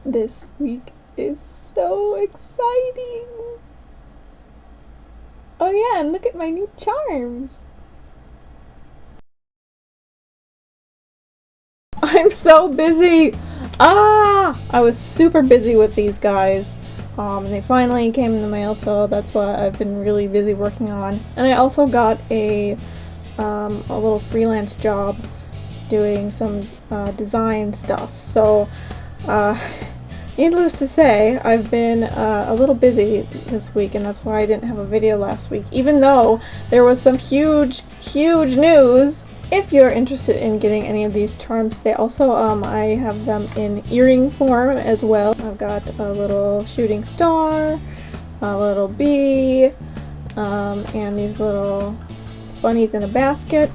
This week is so exciting! Oh yeah, and look at my new charms! I'm so busy! I was super busy with these guys. And they finally came in the mail, so that's what I've been really busy working on. And I also got a little freelance job doing some design stuff. So, needless to say, I've been a little busy this week, and that's why I didn't have a video last week, even though there was some huge news. If you're interested in getting any of these charms, they also, I have them in earring form as well. I've got a little shooting star, a little bee, and these little bunnies in a basket,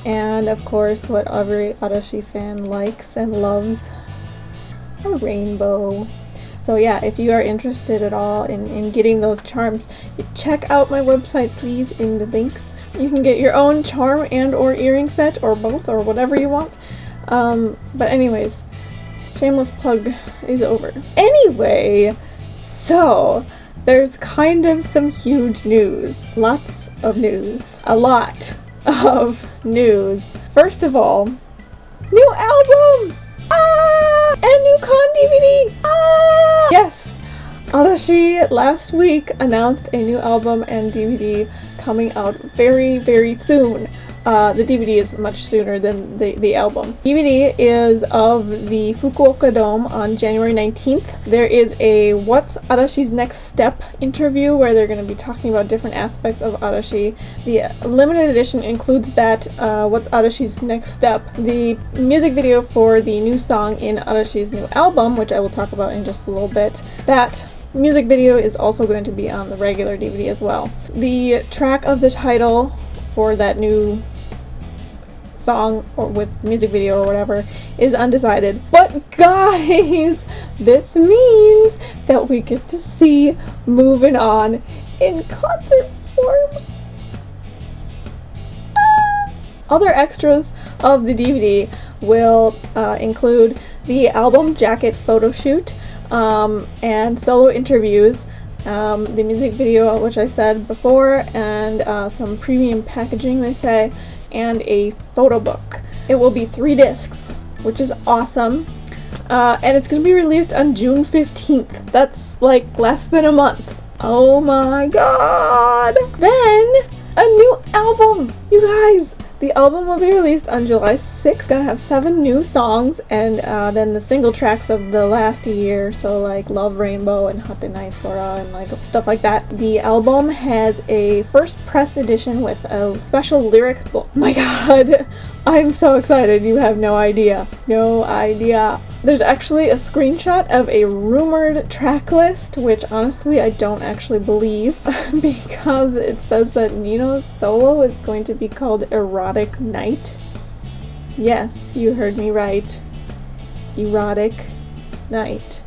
and of course what every Arashi fan likes and loves, a rainbow. So yeah, if you are interested at all in getting those charms, check out my website please in the links. You can get your own charm and or earring set, or both, or whatever you want. But anyways, shameless plug is over. Anyway, so there's kind of some huge news. Lots of news. A lot of news. First of all, new album! And new con DVD! Yes! Arashi last week announced a new album and DVD coming out very soon. The DVD is much sooner than the album. DVD is of the Fukuoka Dome on January 19th. There is a What's Arashi's Next Step interview where they're going to be talking about different aspects of Arashi. The limited edition includes that What's Arashi's Next Step, the music video for the new song in Arashi's new album, which I will talk about in just a little bit. That music video is also going to be on the regular DVD as well. The track of the title for that new song, or with music video or whatever, is undecided. But guys, this means that we get to see Moving On in concert form. Other extras of the DVD will include the album jacket photo shoot, and solo interviews, the music video, which I said before, and some premium packaging, they say, and a photo book. It will be 3 discs, which is awesome, and it's going to be released on June 15th. That's like less than a month. Oh my god! Then, a new album! You guys! The album will be released on July 6th. Gonna have 7 new songs, and then the single tracks of the last year, so like Love Rainbow and Hate Nai Sora and like stuff like that. The album has a first press edition with a special lyric book. Oh my god, I'm so excited, you have no idea. No idea. There's actually a screenshot of a rumored track list, which honestly I don't actually believe, because it says that Nino's solo is going to be called Erotic Night. Yes, you heard me right. Erotic Night.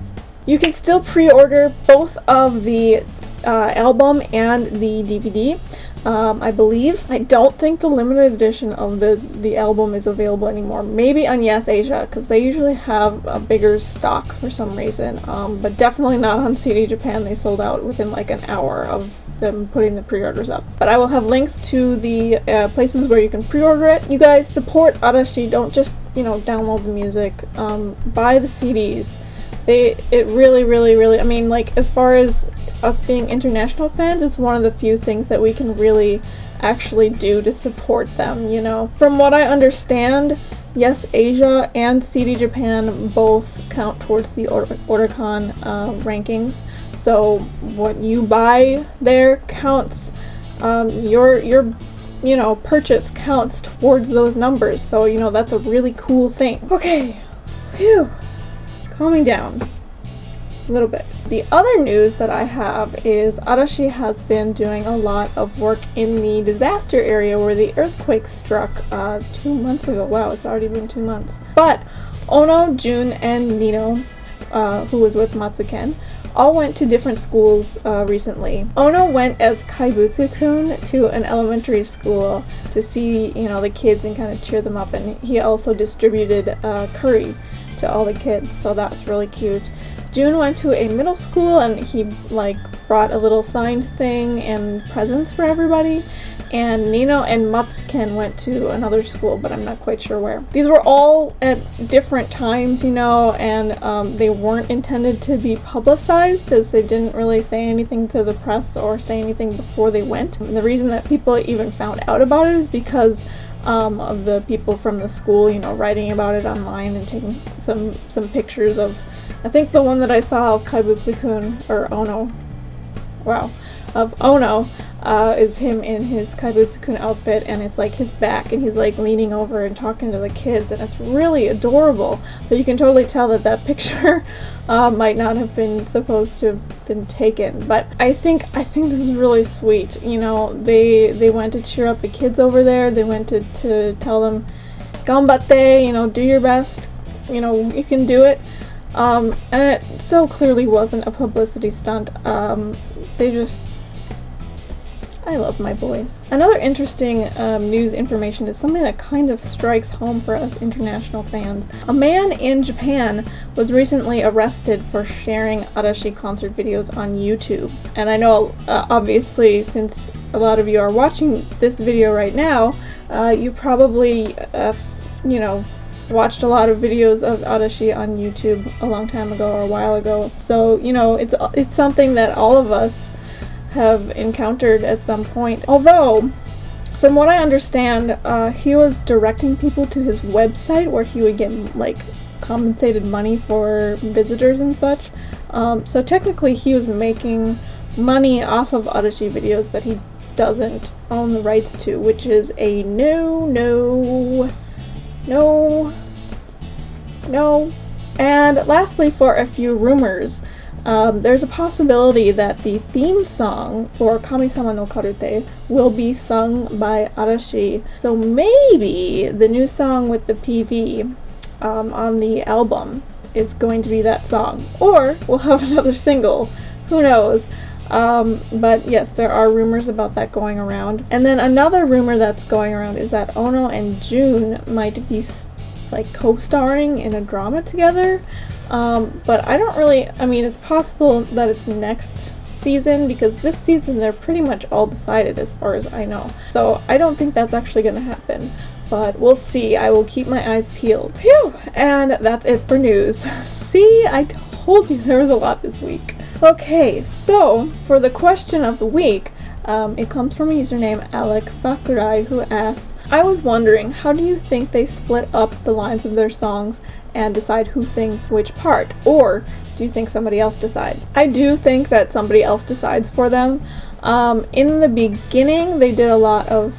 You can still pre-order both of the album and the DVD. I believe. I don't think the limited edition of the album is available anymore. Maybe on Yes Asia, because they usually have a bigger stock for some reason. But definitely not on CD Japan. They sold out within like an hour of them putting the pre-orders up. But I will have links to the places where you can pre-order it. You guys support Arashi. Don't just, download the music. Buy the CDs. It really, I mean, like, as far as us being international fans, it's one of the few things that we can really actually do to support them, From what I understand, Yes Asia and CD Japan both count towards the Oricon rankings, so what you buy there counts. Your purchase counts towards those numbers, so that's a really cool thing. Okay, phew, calming down a little bit. The other news that I have is Arashi has been doing a lot of work in the disaster area where the earthquake struck 2 months ago. Wow, it's already been 2 months. But Ono, Jun, and Nino, who was with Matsuken, all went to different schools recently. Ono went as Kaibutsu-kun to an elementary school to see, the kids and kind of cheer them up, and he also distributed curry to all the kids, so that's really cute. June went to a middle school and he like brought a little signed thing and presents for everybody. And Nino and Matsuken went to another school, but I'm not quite sure where. These were all at different times, you know, and they weren't intended to be publicized, as they didn't really say anything to the press or say anything before they went. And the reason that people even found out about it is because of the people from the school, you know, writing about it online and taking some pictures of, I think the one that I saw of Kaibutsu-kun, or Ono, wow, of Ono, is him in his Kaibutsu-kun outfit, and it's like his back, and he's like leaning over and talking to the kids, and it's really adorable. But you can totally tell that that picture might not have been supposed to have been taken. But I think this is really sweet. You know, they went to cheer up the kids over there. They went to tell them, "Ganbatte," you know, do your best. You know, you can do it. And it so clearly wasn't a publicity stunt. I love my boys. Another interesting news information is something that kind of strikes home for us international fans. A man in Japan was recently arrested for sharing Arashi concert videos on YouTube. And I know, obviously, since a lot of you are watching this video right now, you probably, you know, watched a lot of videos of Arashi on YouTube a long time ago or a while ago. So, you know, it's something that all of us have encountered at some point. Although, from what I understand, he was directing people to his website where he would get like compensated money for visitors and such. So technically he was making money off of Arashi videos that he doesn't own the rights to, which is a no. And lastly, for a few rumors, there's a possibility that the theme song for Kami-sama no Karute will be sung by Arashi. So maybe the new song with the PV on the album is going to be that song. Or we'll have another single. Who knows? But yes, there are rumors about that going around. And then another rumor that's going around is that Ono and June might be like co-starring in a drama together. But I don't really, I mean, it's possible that it's next season, because this season they're pretty much all decided as far as I know. So I don't think that's actually going to happen, but we'll see. I will keep my eyes peeled. Phew! And that's it for news. See, I told you there was a lot this week. Okay, so for the question of the week, it comes from a username Alex Sakurai, who asked, I was wondering, how do you think they split up the lines of their songs and decide who sings which part? Or do you think somebody else decides? I do think that somebody else decides for them. In the beginning, they did a lot of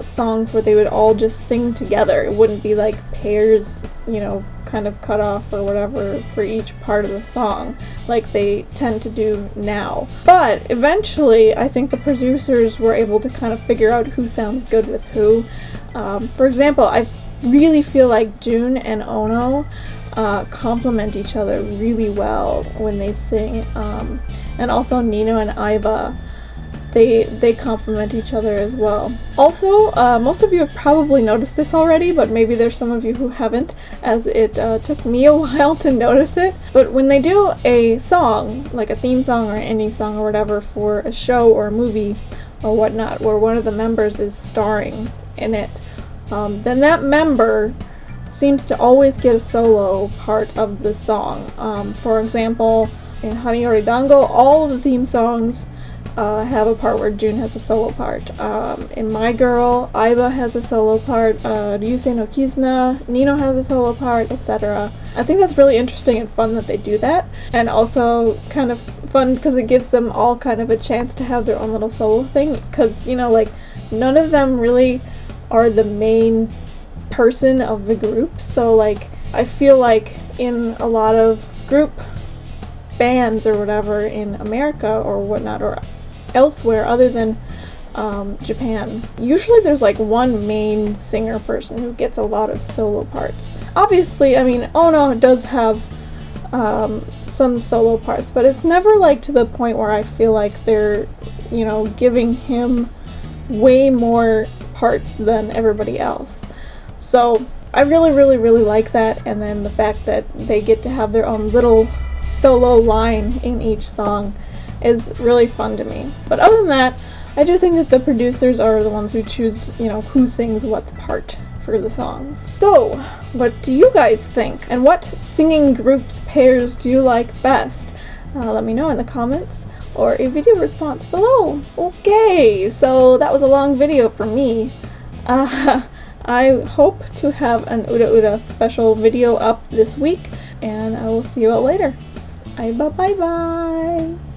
songs where they would all just sing together. It wouldn't be like pairs, you know, kind of cut off or whatever for each part of the song like they tend to do now. But eventually, I think the producers were able to kind of figure out who sounds good with who. For example, I really feel like June and Ono complement each other really well when they sing, and also Nino and Aiba, they complement each other as well. Also, most of you have probably noticed this already, but maybe there's some of you who haven't, as it took me a while to notice it. But when they do a song, like a theme song or an ending song or whatever for a show or a movie or whatnot, where one of the members is starring in it, then that member seems to always get a solo part of the song. For example, in Honey Dango, all of the theme songs have a part where June has a solo part. In My Girl, Aiba has a solo part, Ryusei no Kizuna, Nino has a solo part, etc. I think that's really interesting and fun that they do that, and also kind of fun because it gives them all kind of a chance to have their own little solo thing, because, you know, like, none of them really are the main person of the group. So like, I feel like in a lot of group bands or whatever in America or whatnot, or elsewhere other than Japan, usually there's like one main singer person who gets a lot of solo parts. Obviously, I mean, Ono does have some solo parts, but it's never like to the point where I feel like they're, you know, giving him way more parts than everybody else. So I really, really, really like that, and then the fact that they get to have their own little solo line in each song is really fun to me. But other than that, I do think that the producers are the ones who choose, who sings what part for the songs. So, what do you guys think? And what singing groups pairs do you like best? Let me know in the comments or a video response below. Okay, so that was a long video for me. I hope to have an Uda Uda special video up this week, and I will see you out later. Bye bye bye.